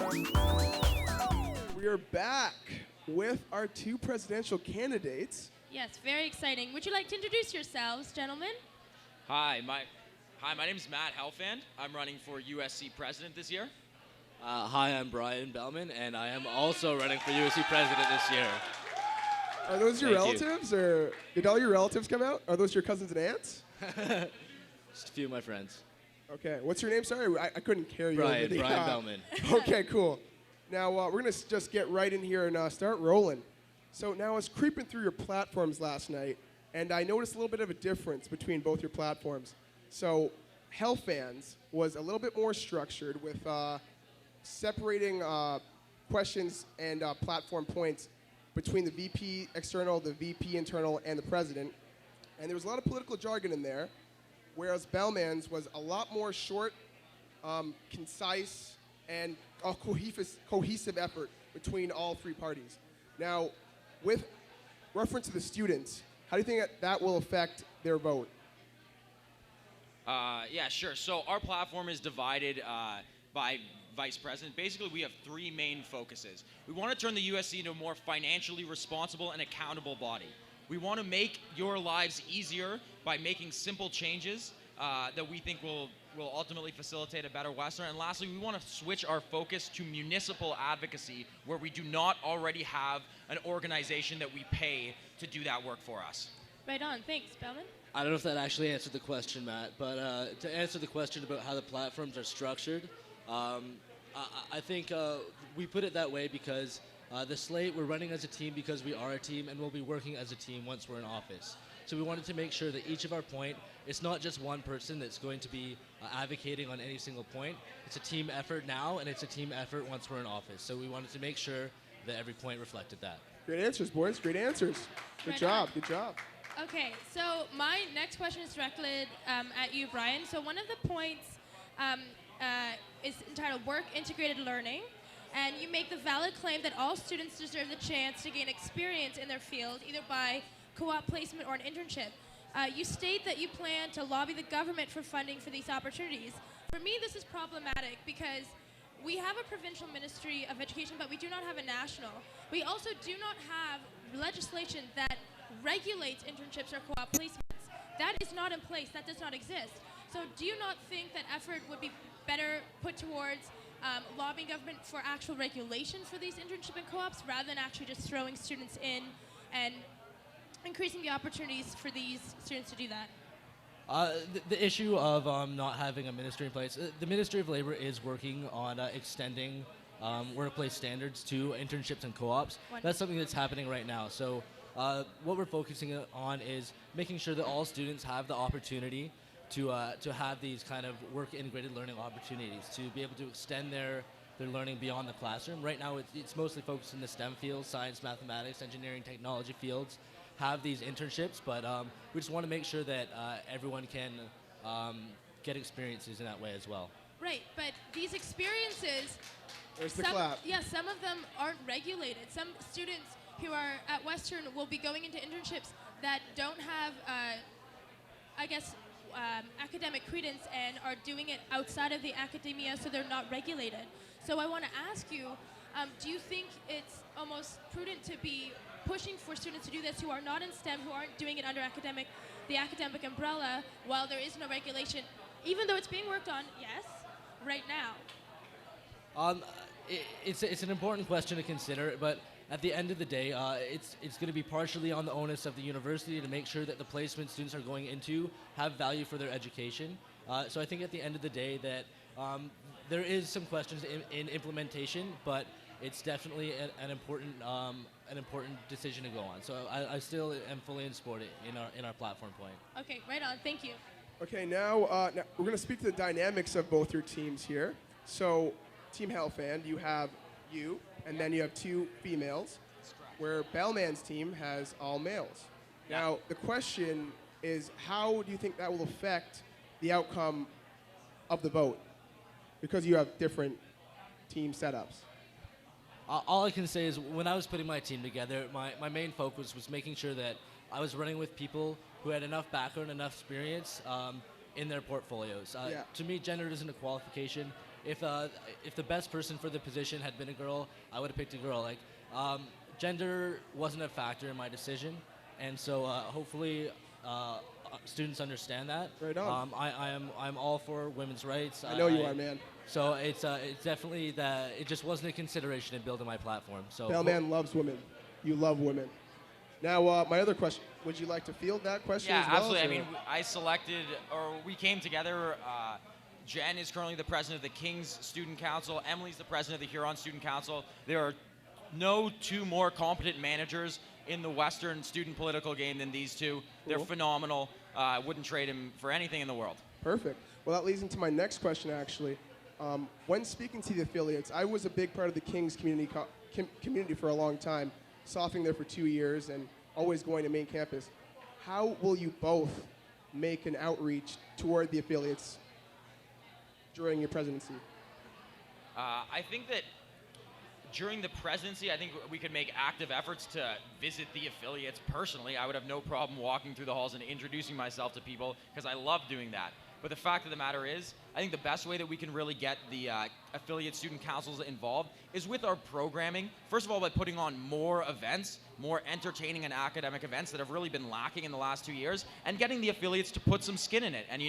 We are back with our two presidential candidates. Yes, very exciting. Would you like to introduce yourselves, gentlemen? Hi, my name is Matt Helfand. I'm running for USC president this year. Hi, I'm Brian Bellman, and I am also running for USC president this year. Are those your Thank relatives, or did all your relatives come out? Are those your cousins and aunts? Just a few of my friends. Okay, what's your name? Sorry, I couldn't carry you. Brian Bellman. Okay, cool. Now, we're going to just get right in here and start rolling. So now I was creeping through your platforms last night, and I noticed a little bit of a difference between both your platforms. So Hellfans was a little bit more structured with separating questions and platform points between the VP external, the VP internal, and the president. And there was a lot of political jargon in there, whereas Bellman's was a lot more short, concise, and a cohesive effort between all three parties. Now, with reference to the students, how do you think that will affect their vote? Yeah, sure. So our platform is divided by vice president. Basically, we have three main focuses. We want to turn the USC into a more financially responsible and accountable body. We want to make your lives easier by making simple changes that we think will ultimately facilitate a better Western. And lastly, we want to switch our focus to municipal advocacy, where we do not already have an organization that we pay to do that work for us. Right on. Thanks, Bellman. I don't know if that actually answered the question, Matt, but to answer the question about how the platforms are structured, I think we put it that way because the slate, we're running as a team because we are a team, and we'll be working as a team once we're in office. So we wanted to make sure that each of our point, it's not just one person that's going to be advocating on any single point. It's a team effort now, and it's a team effort once we're in office. So we wanted to make sure that every point reflected that. Great answers, boys. Great answers. Good Right job. on. Good job. Okay, so my next question is directed at you, Brian. So one of the points is entitled Work Integrated Learning, and you make the valid claim that all students deserve the chance to gain experience in their field, either by co-op placement or an internship. You state that you plan to lobby the government for funding for these opportunities. For me, this is problematic because we have a provincial Ministry of Education, but we do not have a national. We also do not have legislation that regulates internships or co-op placements. That is not in place. That does not exist. So do you not think that effort would be better put towards lobbying government for actual regulation for these internship and co-ops rather than actually just throwing students in and increasing the opportunities for these students to do that? The issue of not having a ministry in place, the Ministry of Labor is working on extending workplace standards to internships and co-ops. Wonderful. That's something that's happening right now. So what we're focusing on is making sure that all students have the opportunity to have these kind of work integrated learning opportunities, to be able to extend their learning beyond the classroom. Right now it's mostly focused in the STEM fields, science, mathematics, engineering, technology fields, have these internships, but we just want to make sure that everyone can get experiences in that way as well. Right, but these experiences, There's the clap. yeah, some of them aren't regulated. Some students who are at Western will be going into internships that don't have, academic credence and are doing it outside of the academia, so they're not regulated. So I want to ask you, do you think it's almost prudent to be pushing for students to do this who are not in STEM, who aren't doing it under the academic umbrella, while there is no regulation, even though it's being worked on, yes, right now? It's an important question to consider, but at the end of the day, it's going to be partially on the onus of the university to make sure that the placement students are going into have value for their education. So I think at the end of the day that there is some questions in implementation, but it's definitely an important decision to go on. So I still am fully in support it in our platform point. Okay, right on. Thank you. Okay, now we're going to speak to the dynamics of both your teams here. So, Team Hellfan, you have you, and then you have two females, where Bellman's team has all males. Now, the question is, how do you think that will affect the outcome of the vote? Because you have different team setups. All I can say is when I was putting my team together, my main focus was making sure that I was running with people who had enough background, enough experience in their portfolios. To me, gender isn't a qualification. if the best person for the position had been a girl, I would have picked a girl. Like, gender wasn't a factor in my decision, and so hopefully students understand that. Right on. I'm all for women's rights. I know you are, man. So it's definitely that it just wasn't a consideration in building my platform. So Bellman loves women. You love women. Now, my other question, would you like to field that question Yeah, as well? absolutely. I or- mean, I selected, or we came together. Jen is currently the president of the King's Student Council. Emily's the president of the Huron Student Council. There are no two more competent managers in the Western student political game than these two. They're Cool. phenomenal. Wouldn't trade them for anything in the world. Perfect. Well, that leads into my next question, actually. When speaking to the affiliates, I was a big part of the King's community for a long time, sophing there for 2 years and always going to main campus. How will you both make an outreach toward the affiliates during your presidency? I think that during the presidency, I think we could make active efforts to visit the affiliates personally. I would have no problem walking through the halls and introducing myself to people because I love doing that. But the fact of the matter is, I think the best way that we can really get the affiliate student councils involved is with our programming. First of all, by putting on more events, more entertaining and academic events that have really been lacking in the last 2 years, and getting the affiliates to put some skin in it and,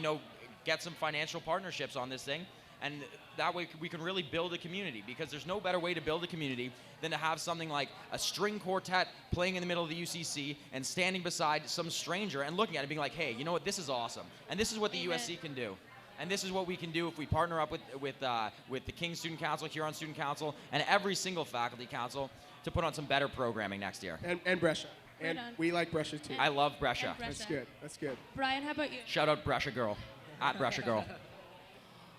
get some financial partnerships on this thing. And that way we can really build a community, because there's no better way to build a community than to have something like a string quartet playing in the middle of the UCC and standing beside some stranger and looking at it and being like, hey, you know what, this is awesome. And this is what the Amen. USC can do. And this is what we can do if we partner up with the King's Student Council, Huron Student Council, and every single faculty council to put on some better programming next year. And Brescia. Right And on. we like Brescia too. I love Brescia. And That's good. That's good. Brian, how about you? Shout out Brescia Girl. At Brescia Girl.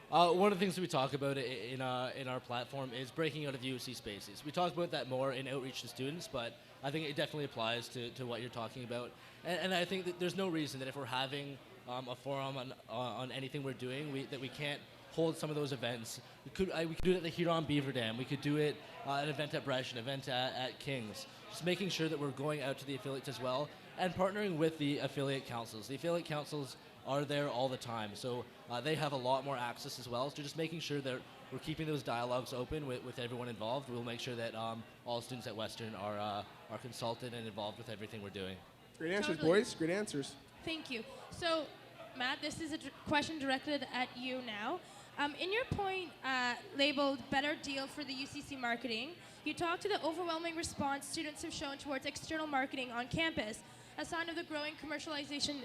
One of the things that we talk about in our platform is breaking out of UC spaces. We talk about that more in outreach to students, but I think it definitely applies to what you're talking about. And I think that there's no reason that if we're having a forum on anything we're doing, that we can't hold some of those events. We could do it at the Huron Beaver Dam. We could do it at an event at Brescia, an event at King's. Just making sure that we're going out to the affiliates as well and partnering with the affiliate councils. The affiliate councils are there all the time, so they have a lot more access as well. So just making sure that we're keeping those dialogues open with everyone involved. We'll make sure that all students at Western are consulted and involved with everything we're doing. Great answers, Totally. boys. Great answers. Thank you. So, Matt, this is a question directed at you now. In your point labeled Better Deal for the UCC Marketing, you talked to the overwhelming response students have shown towards external marketing on campus, a sign of the growing commercialization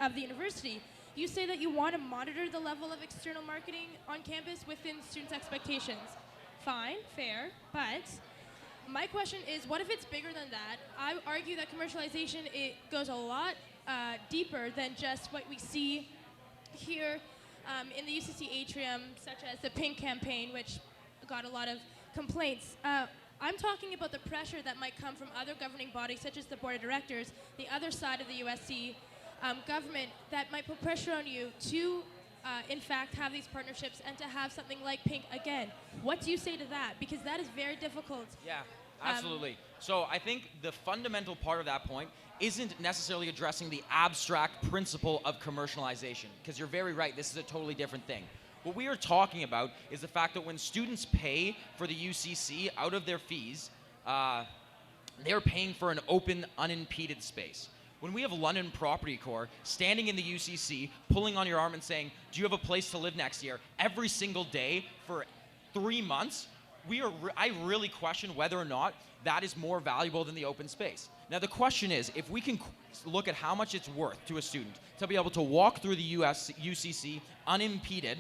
of the university. You say that you want to monitor the level of external marketing on campus within students' expectations. Fine, fair, but my question is, what if it's bigger than that? I argue that commercialization, it goes a lot deeper than just what we see here in the UCC atrium, such as the Pink campaign, which got a lot of complaints. I'm talking about the pressure that might come from other governing bodies, such as the board of directors, the other side of the USC government, that might put pressure on you to, in fact, have these partnerships and to have something like Pink again. What do you say to that? Because that is very difficult. Yeah, absolutely. So I think the fundamental part of that point isn't necessarily addressing the abstract principle of commercialization, because you're very right, this is a totally different thing. What we are talking about is the fact that when students pay for the UCC out of their fees, they're paying for an open, unimpeded space. When we have London Property Corps standing in the UCC, pulling on your arm and saying, do you have a place to live next year, every single day for 3 months, I really question whether or not that is more valuable than the open space. Now the question is, if we can look at how much it's worth to a student to be able to walk through the UCC unimpeded,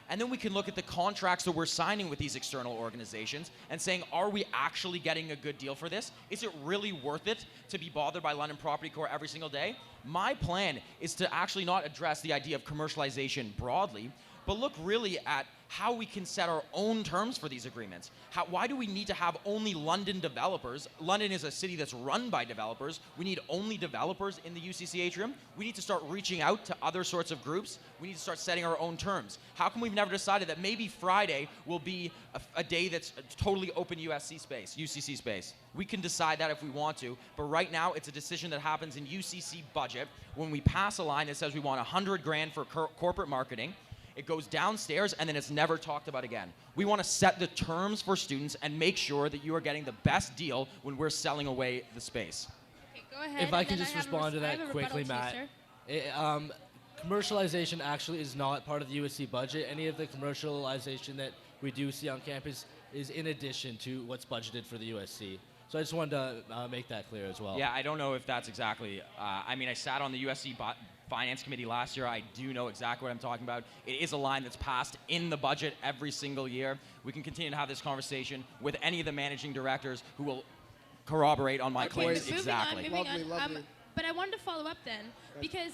and then we can look at the contracts that we're signing with these external organizations and saying, are we actually getting a good deal for this? Is it really worth it to be bothered by London Property Corps every single day? My plan is to actually not address the idea of commercialization broadly, but look really at how we can set our own terms for these agreements. Why do we need to have only London developers? London is a city that's run by developers. We need only developers in the UCC atrium. We need to start reaching out to other sorts of groups. We need to start setting our own terms. How come we've never decided that maybe Friday will be a day that's a totally open UCC space? We can decide that if we want to, but right now it's a decision that happens in UCC budget when we pass a line that says we want $100,000 for corporate marketing. It goes downstairs and then it's never talked about again. We want to set the terms for students and make sure that you are getting the best deal when we're selling away the space. Okay, go ahead. If I and can then just have a respond to I have that a quickly, rebuttal Matt. to you, sir. Commercialization actually is not part of the USC budget. Any of the commercialization that we do see on campus is in addition to what's budgeted for the USC. So I just wanted to make that clear as well. Yeah, I don't know if that's exactly. I mean, I sat on the USC Finance Committee last year. I do know exactly what I'm talking about. It is a line that's passed in the budget every single year. We can continue to have this conversation with any of the managing directors who will corroborate on my Okay, claims moving on, exactly. Moving Lovely. on. But I wanted to follow up then, because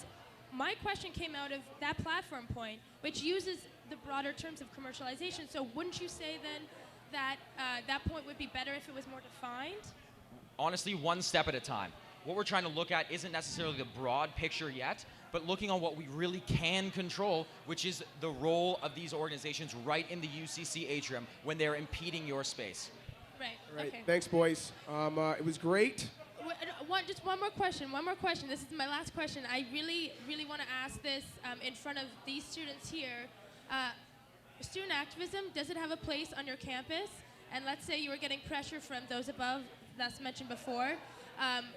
my question came out of that platform point, which uses the broader terms of commercialization. So wouldn't you say then that that point would be better if it was more defined? Honestly, one step at a time. What we're trying to look at isn't necessarily the broad picture yet, but looking on what we really can control, which is the role of these organizations right in the UCC atrium when they're impeding your space. Right. All right. Okay. Thanks, boys. It was great. Just one more question. One more question. This is my last question. I really, really want to ask this in front of these students here. Student activism, does it have a place on your campus? And let's say you were getting pressure from those above, that's mentioned before,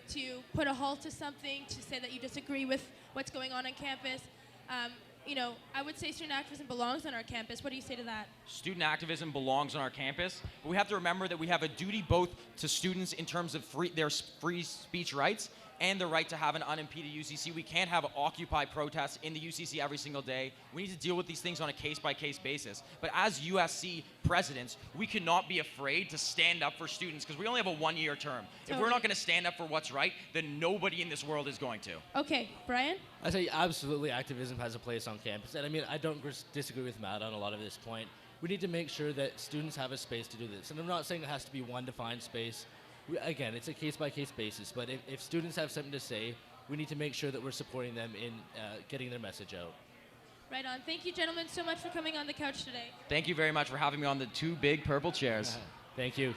to put a halt to something, to say that you disagree with what's going on campus. I would say student activism belongs on our campus. What do you say to that? Student activism belongs on our campus, but we have to remember that we have a duty both to students in terms of their free speech rights and the right to have an unimpeded UCC. We can't have Occupy protests in the UCC every single day. We need to deal with these things on a case-by-case basis. But as USC presidents, we cannot be afraid to stand up for students because we only have a one-year term. If we're not going to stand up for what's right, then nobody in this world is going to. Okay, Brian? I say absolutely activism has a place on campus. And I mean, I don't disagree with Matt on a lot of this point. We need to make sure that students have a space to do this. And I'm not saying it has to be one defined space. Again, it's a case-by-case basis, but if students have something to say, we need to make sure that we're supporting them in getting their message out. Right on. Thank you, gentlemen, so much for coming on the couch today. Thank you very much for having me on the two big purple chairs. Thank you.